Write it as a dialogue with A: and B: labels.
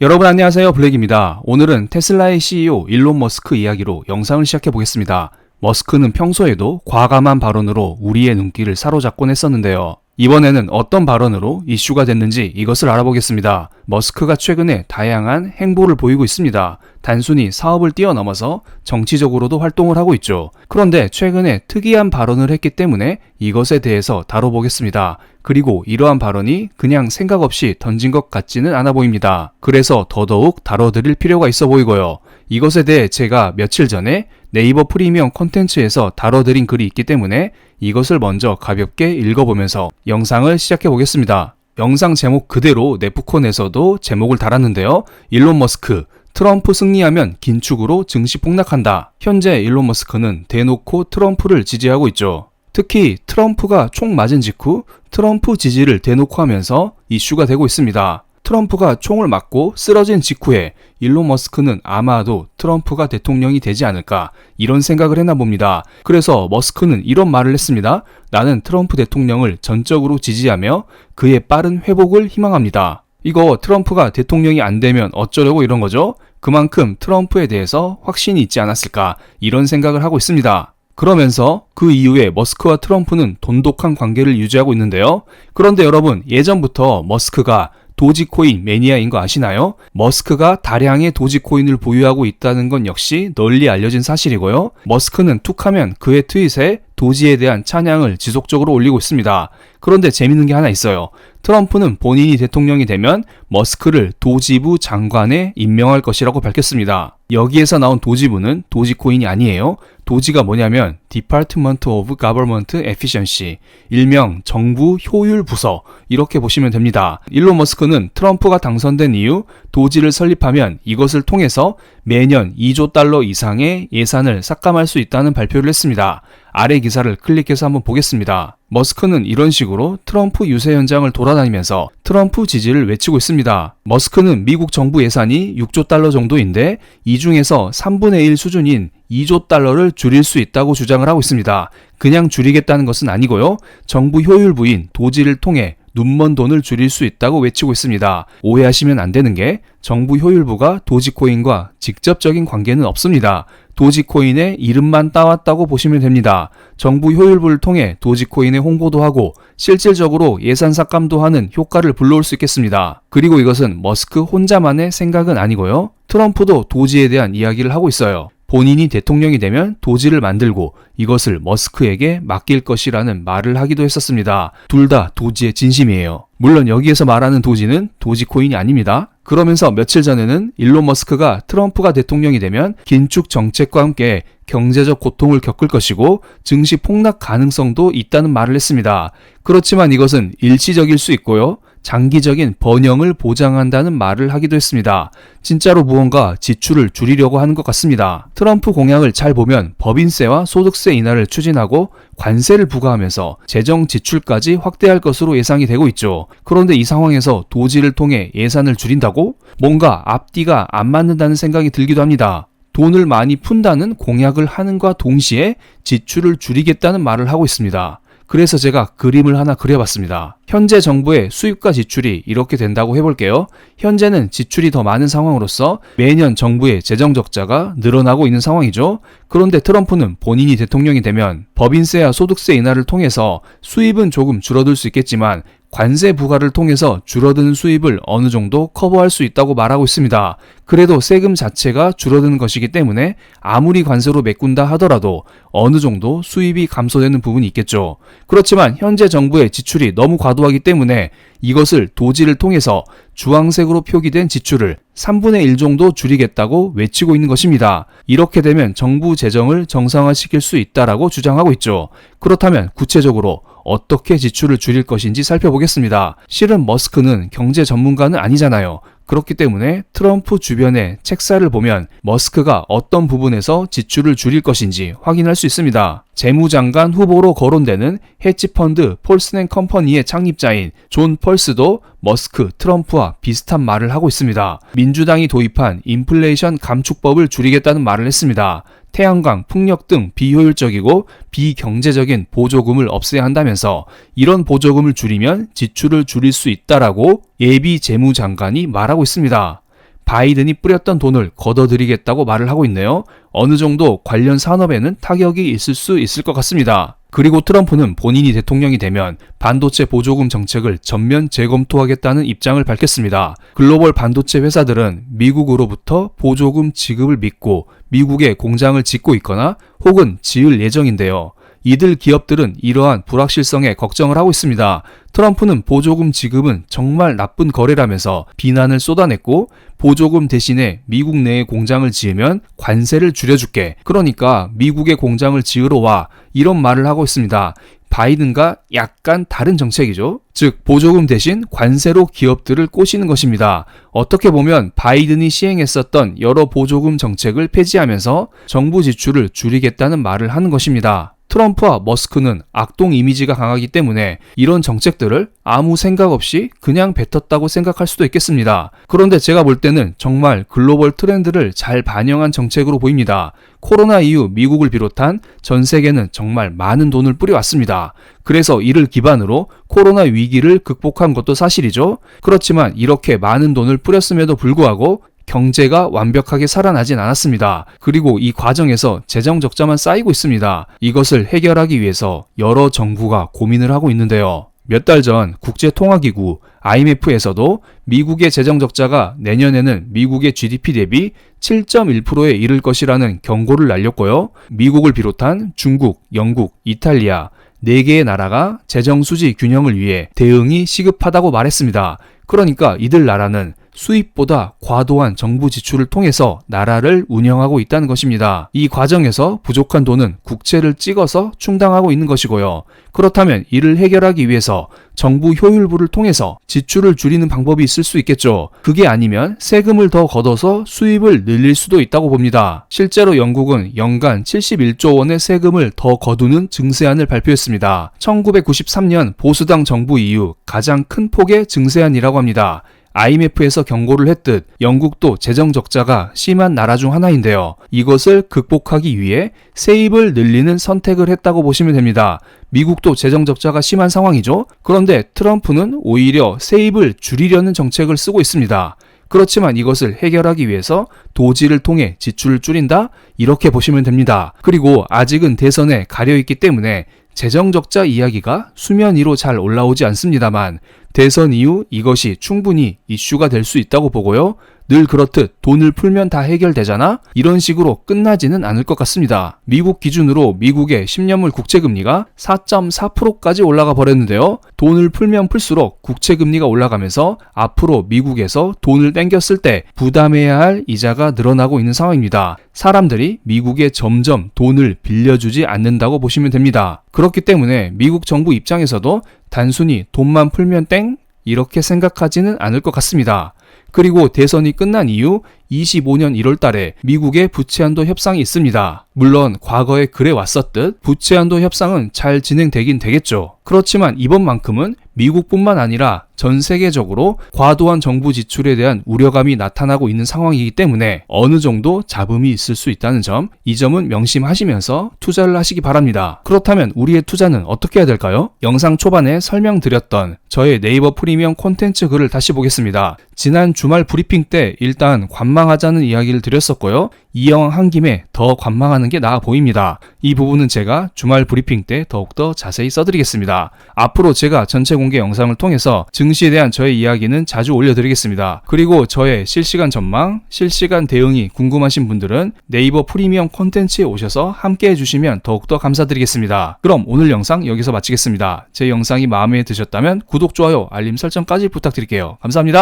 A: 여러분 안녕하세요, 블랙입니다. 오늘은 테슬라의 CEO 일론 머스크 이야기로 영상을 시작해 보겠습니다. 머스크는 평소에도 과감한 발언으로 우리의 눈길을 사로잡곤 했었는데요. 이번에는 어떤 발언으로 이슈가 됐는지 이것을 알아보겠습니다. 머스크가 최근에 다양한 행보를 보이고 있습니다. 단순히 사업을 뛰어넘어서 정치적으로도 활동을 하고 있죠. 그런데 최근에 특이한 발언을 했기 때문에 이것에 대해서 다뤄보겠습니다. 그리고 이러한 발언이 그냥 생각 없이 던진 것 같지는 않아 보입니다. 그래서 더더욱 다뤄드릴 필요가 있어 보이고요. 이것에 대해 제가 며칠 전에 네이버 프리미엄 콘텐츠에서 다뤄드린 글이 있기 때문에 이것을 먼저 가볍게 읽어보면서 영상을 시작해 보겠습니다. 영상 제목 그대로 네프콘에서도 제목을 달았는데요. 일론 머스크, 트럼프 승리하면 긴축으로 증시 폭락한다. 현재 일론 머스크는 대놓고 트럼프를 지지하고 있죠. 특히 트럼프가 총 맞은 직후 트럼프 지지를 대놓고 하면서 이슈가 되고 있습니다. 트럼프가 총을 맞고 쓰러진 직후에 일론 머스크는 아마도 트럼프가 대통령이 되지 않을까 이런 생각을 했나 봅니다. 그래서 머스크는 이런 말을 했습니다. 나는 트럼프 대통령을 전적으로 지지하며 그의 빠른 회복을 희망합니다. 이거 트럼프가 대통령이 안 되면 어쩌려고 이런 거죠? 그만큼 트럼프에 대해서 확신이 있지 않았을까 이런 생각을 하고 있습니다. 그러면서 그 이후에 머스크와 트럼프는 돈독한 관계를 유지하고 있는데요. 그런데 여러분, 예전부터 머스크가 도지코인 매니아인 거 아시나요? 머스크가 다량의 도지코인을 보유하고 있다는 건 역시 널리 알려진 사실이고요. 머스크는 툭하면 그의 트윗에 도지에 대한 찬양을 지속적으로 올리고 있습니다. 그런데 재밌는 게 하나 있어요. 트럼프는 본인이 대통령이 되면 머스크를 도지부 장관에 임명할 것이라고 밝혔습니다. 여기에서 나온 도지부는 도지코인이 아니에요. 도지가 뭐냐면 Department of Government Efficiency, 일명 정부 효율 부서, 이렇게 보시면 됩니다. 일론 머스크는 트럼프가 당선된 이후 도지를 설립하면 이것을 통해서 매년 2조 달러 이상의 예산을 삭감할 수 있다는 발표를 했습니다. 아래 기사를 클릭해서 한번 보겠습니다. 머스크는 이런 식으로 트럼프 유세 현장을 돌아다니면서 트럼프 지지를 외치고 있습니다. 머스크는 미국 정부 예산이 6조 달러 정도인데 이 중에서 3분의 1 수준인 2조 달러를 줄일 수 있다고 주장을 하고 있습니다. 그냥 줄이겠다는 것은 아니고요. 정부 효율부인 도지를 통해 눈먼 돈을 줄일 수 있다고 외치고 있습니다. 오해하시면 안 되는 게 정부 효율부가 도지코인과 직접적인 관계는 없습니다. 도지코인의 이름만 따왔다고 보시면 됩니다. 정부 효율부를 통해 도지코인의 홍보도 하고 실질적으로 예산 삭감도 하는 효과를 불러올 수 있겠습니다. 그리고 이것은 머스크 혼자만의 생각은 아니고요. 트럼프도 도지에 대한 이야기를 하고 있어요. 본인이 대통령이 되면 도지를 만들고 이것을 머스크에게 맡길 것이라는 말을 하기도 했었습니다. 둘 다 도지의 진심이에요. 물론 여기에서 말하는 도지는 도지코인이 아닙니다. 그러면서 며칠 전에는 일론 머스크가 트럼프가 대통령이 되면 긴축 정책과 함께 경제적 고통을 겪을 것이고 증시 폭락 가능성도 있다는 말을 했습니다. 그렇지만 이것은 일시적일 수 있고요. 장기적인 번영을 보장한다는 말을 하기도 했습니다. 진짜로 무언가 지출을 줄이려고 하는 것 같습니다. 트럼프 공약을 잘 보면 법인세와 소득세 인하를 추진하고 관세를 부과하면서 재정 지출까지 확대할 것으로 예상이 되고 있죠. 그런데 이 상황에서 도지를 통해 예산을 줄인다고? 뭔가 앞뒤가 안 맞는다는 생각이 들기도 합니다. 돈을 많이 푼다는 공약을 하는과 동시에 지출을 줄이겠다는 말을 하고 있습니다. 그래서 제가 그림을 하나 그려봤습니다. 현재 정부의 수입과 지출이 이렇게 된다고 해볼게요. 현재는 지출이 더 많은 상황으로서 매년 정부의 재정 적자가 늘어나고 있는 상황이죠. 그런데 트럼프는 본인이 대통령이 되면 법인세와 소득세 인하를 통해서 수입은 조금 줄어들 수 있겠지만 관세 부과를 통해서 줄어드는 수입을 어느 정도 커버할 수 있다고 말하고 있습니다. 그래도 세금 자체가 줄어드는 것이기 때문에 아무리 관세로 메꾼다 하더라도 어느 정도 수입이 감소되는 부분이 있겠죠. 그렇지만 현재 정부의 지출이 너무 과도하기 때문에 이것을 도지를 통해서 주황색으로 표기된 지출을 3분의 1 정도 줄이겠다고 외치고 있는 것입니다. 이렇게 되면 정부 재정을 정상화시킬 수 있다라고 주장하고 있죠. 그렇다면 구체적으로 어떻게 지출을 줄일 것인지 살펴보겠습니다. 실은 머스크는 경제 전문가는 아니잖아요. 그렇기 때문에 트럼프 주변의 책사를 보면 머스크가 어떤 부분에서 지출을 줄일 것인지 확인할 수 있습니다. 재무장관 후보로 거론되는 헤지펀드 폴슨앤컴퍼니의 창립자인 존 펄스도 머스크, 트럼프와 비슷한 말을 하고 있습니다. 민주당이 도입한 인플레이션 감축법을 줄이겠다는 말을 했습니다. 태양광, 풍력 등 비효율적이고 비경제적인 보조금을 없애야 한다면서 이런 보조금을 줄이면 지출을 줄일 수 있다라고 예비 재무장관이 말하고 있습니다. 바이든이 뿌렸던 돈을 걷어들이겠다고 말을 하고 있네요. 어느 정도 관련 산업에는 타격이 있을 수 있을 것 같습니다. 그리고 트럼프는 본인이 대통령이 되면 반도체 보조금 정책을 전면 재검토하겠다는 입장을 밝혔습니다. 글로벌 반도체 회사들은 미국으로부터 보조금 지급을 믿고 미국에 공장을 짓고 있거나 혹은 지을 예정인데요. 이들 기업들은 이러한 불확실성에 걱정을 하고 있습니다. 트럼프는 보조금 지급은 정말 나쁜 거래라면서 비난을 쏟아냈고, 보조금 대신에 미국 내에 공장을 지으면 관세를 줄여줄게, 그러니까 미국에 공장을 지으러 와, 이런 말을 하고 있습니다. 바이든과 약간 다른 정책이죠. 즉 보조금 대신 관세로 기업들을 꼬시는 것입니다. 어떻게 보면 바이든이 시행했었던 여러 보조금 정책을 폐지하면서 정부 지출을 줄이겠다는 말을 하는 것입니다. 트럼프와 머스크는 악동 이미지가 강하기 때문에 이런 정책들을 아무 생각 없이 그냥 뱉었다고 생각할 수도 있겠습니다. 그런데 제가 볼 때는 정말 글로벌 트렌드를 잘 반영한 정책으로 보입니다. 코로나 이후 미국을 비롯한 전 세계는 정말 많은 돈을 뿌려왔습니다. 그래서 이를 기반으로 코로나 위기를 극복한 것도 사실이죠. 그렇지만 이렇게 많은 돈을 뿌렸음에도 불구하고 경제가 완벽하게 살아나진 않았습니다. 그리고 이 과정에서 재정 적자만 쌓이고 있습니다. 이것을 해결하기 위해서 여러 정부가 고민을 하고 있는데요. 몇 달 전 국제통화기구 IMF에서도 미국의 재정 적자가 내년에는 미국의 GDP 대비 7.1%에 이를 것이라는 경고를 날렸고요. 미국을 비롯한 중국, 영국, 이탈리아 4개의 나라가 재정 수지 균형을 위해 대응이 시급하다고 말했습니다. 그러니까 이들 나라는 수입보다 과도한 정부 지출을 통해서 나라를 운영하고 있다는 것입니다. 이 과정에서 부족한 돈은 국채를 찍어서 충당하고 있는 것이고요. 그렇다면 이를 해결하기 위해서 정부 효율부를 통해서 지출을 줄이는 방법이 있을 수 있겠죠. 그게 아니면 세금을 더 걷어서 수입을 늘릴 수도 있다고 봅니다. 실제로 영국은 연간 71조 원의 세금을 더 거두는 증세안을 발표했습니다. 1993년 보수당 정부 이후 가장 큰 폭의 증세안이라고 합니다. IMF에서 경고를 했듯 영국도 재정 적자가 심한 나라 중 하나인데요. 이것을 극복하기 위해 세입을 늘리는 선택을 했다고 보시면 됩니다. 미국도 재정 적자가 심한 상황이죠. 그런데 트럼프는 오히려 세입을 줄이려는 정책을 쓰고 있습니다. 그렇지만 이것을 해결하기 위해서 도지를 통해 지출을 줄인다? 이렇게 보시면 됩니다. 그리고 아직은 대선에 가려있기 때문에 재정적자 이야기가 수면 위로 잘 올라오지 않습니다만 대선 이후 이것이 충분히 이슈가 될 수 있다고 보고요. 늘 그렇듯 돈을 풀면 다 해결되잖아? 이런 식으로 끝나지는 않을 것 같습니다. 미국 기준으로 미국의 10년물 국채금리가 4.4%까지 올라가 버렸는데요. 돈을 풀면 풀수록 국채금리가 올라가면서 앞으로 미국에서 돈을 땡겼을 때 부담해야 할 이자가 늘어나고 있는 상황입니다. 사람들이 미국에 점점 돈을 빌려주지 않는다고 보시면 됩니다. 그렇기 때문에 미국 정부 입장에서도 단순히 돈만 풀면 땡? 이렇게 생각하지는 않을 것 같습니다. 그리고 대선이 끝난 이후 25년 1월 달에 미국의 부채한도 협상이 있습니다. 물론 과거에 그래 왔었듯 부채한도 협상은 잘 진행되긴 되겠죠. 그렇지만 이번만큼은 미국뿐만 아니라 전 세계적으로 과도한 정부 지출에 대한 우려감이 나타나고 있는 상황이기 때문에 어느 정도 잡음이 있을 수 있다는 점, 이 점은 명심하시면서 투자를 하시기 바랍니다. 그렇다면 우리의 투자는 어떻게 해야 될까요? 영상 초반에 설명드렸던 저의 네이버 프리미엄 콘텐츠 글을 다시 보겠습니다. 지난 주말 브리핑 때 일단 관망하자는 이야기를 드렸었고요. 이왕 한 김에 더 관망하는 게 나아 보입니다. 이 부분은 제가 주말 브리핑 때 더욱더 자세히 써드리겠습니다. 앞으로 제가 전체 공개 영상을 통해서 증시에 대한 저의 이야기는 자주 올려드리겠습니다. 그리고 저의 실시간 전망, 실시간 대응이 궁금하신 분들은 네이버 프리미엄 콘텐츠에 오셔서 함께 해주시면 더욱더 감사드리겠습니다. 그럼 오늘 영상 여기서 마치겠습니다. 제 영상이 마음에 드셨다면 구독, 좋아요, 알림 설정까지 부탁드릴게요. 감사합니다.